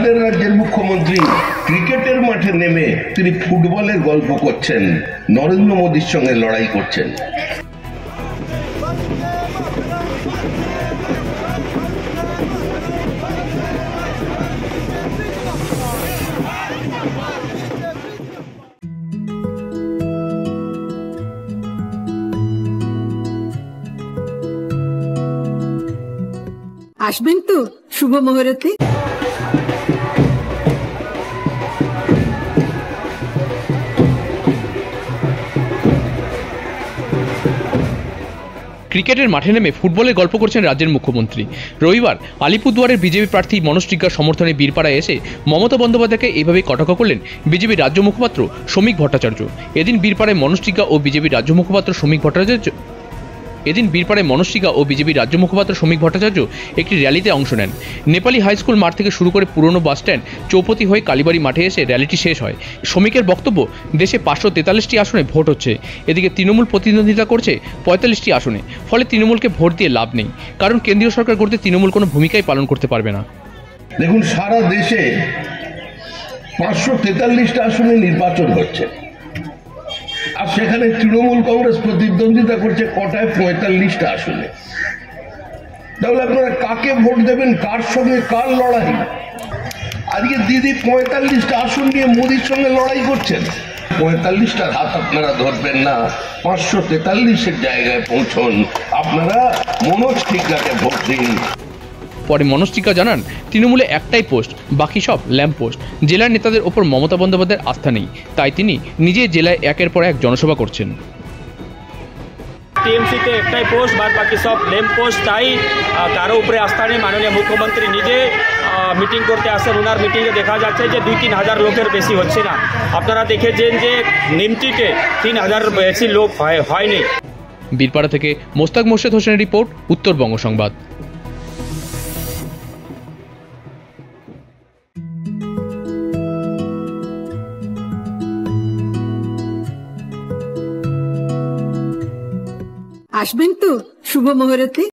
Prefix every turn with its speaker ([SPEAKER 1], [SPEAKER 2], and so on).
[SPEAKER 1] আমাদের রাজ্যের মুখ্যমন্ত্রী ক্রিকেটের মাঠে নেমে তিনি ফুটবলের গল্প করছেন, নরেন্দ্র মোদীর সঙ্গে লড়াই করছেন।
[SPEAKER 2] আসবেন তো শুভ মুহূর্তে।
[SPEAKER 3] ক্রিকেটের মাঠে নেমে ফুটবলের গল্প করছেন রাজ্যের মুখ্যমন্ত্রী। রবিবার আলিপুরদুয়ারের বিজেপি প্রার্থী মনোজ টিগ্গার সমর্থনে বীরপাড়ায় এসে মমতা বন্দ্যোপাধ্যায়কে এইভাবে কটাক্ষ করলেন বিজেপির রাজ্য মুখপাত্র শ্রমিক ভট্টাচার্য। এদিন বীরপাড়ায় মনোজ টিগ্গা ও বিজেপির রাজ্য মুখপাত্র শ্রমিক ভট্টাচার্য একটি র্যালিতে অংশ নেন। নেপালি হাই স্কুল মাঠ থেকে শুরু করে পুরনো বাসস্ট্যান্ড চৌপতি হয়ে কালীবাড়ি মাঠে এসে র্যালিটি শেষ হয়। শ্রমিকের বক্তব্য, দেশে 543টি আসনে ভোট হচ্ছে, এদিকে তৃণমূল প্রতিদ্বন্দ্বিতা করছে 45টি আসনে, ফলে তৃণমূলকে ভোট দিয়ে লাভ নেই, কারণ কেন্দ্রীয় সরকার করতে তৃণমূল কোনো ভূমিকাই পালন করতে পারবে না।
[SPEAKER 1] দেখুন, সারা দেশে 543টা আসনে নির্বাচন হচ্ছে, আর সেখানে তৃণমূল কংগ্রেস প্রতিদ্বন্দ্বিতা করছে কটায় 45টা আসনে। তাহলে আপনারা কাকে ভোট দেবেন? কার সঙ্গে কার লড়াই? আজকে দিদি 45টা আসন নিয়ে মোদির সঙ্গে লড়াই করছেন। 45টার হাত আপনারা ধরবেন না, 543-এর জায়গায় পৌঁছন। আপনারা মনোজ টিগ্গাকে ভোট দিন।
[SPEAKER 3] পরে মনোজ টিগ্গা জানান, তৃণমূলে একটাই পোস্ট, বাকি সব ল্যাম্প পোস্ট। জেলার নেতাদের ওপর মমতা বন্দ্যোপাধ্যায়ের আস্থা নেই, তাই তিনি নিজে জেলায় একের পর এক জনসভা করছেন।
[SPEAKER 4] টিএমসিতে একটাই পোস্ট, বাদ বাকি সব ল্যাম্প পোস্ট, তাই কারো উপরে আস্থা নেই। মাননীয় মুখ্যমন্ত্রী নিজে মিটিং করতে আসেন, ওনার মিটিংয়ে দেখা যাচ্ছে যে 2-3 হাজার লোকের বেশি হচ্ছে না। আপনারা দেখেছেন যে নিমতিতে 3 হাজার বেশি লোক হয়নি।
[SPEAKER 3] বীরপাড়া থেকে মোস্তাক মোর্শেদ হোসেনের রিপোর্ট, উত্তরবঙ্গ সংবাদ।
[SPEAKER 2] আসবেন তো শুভ মুহূর্তে।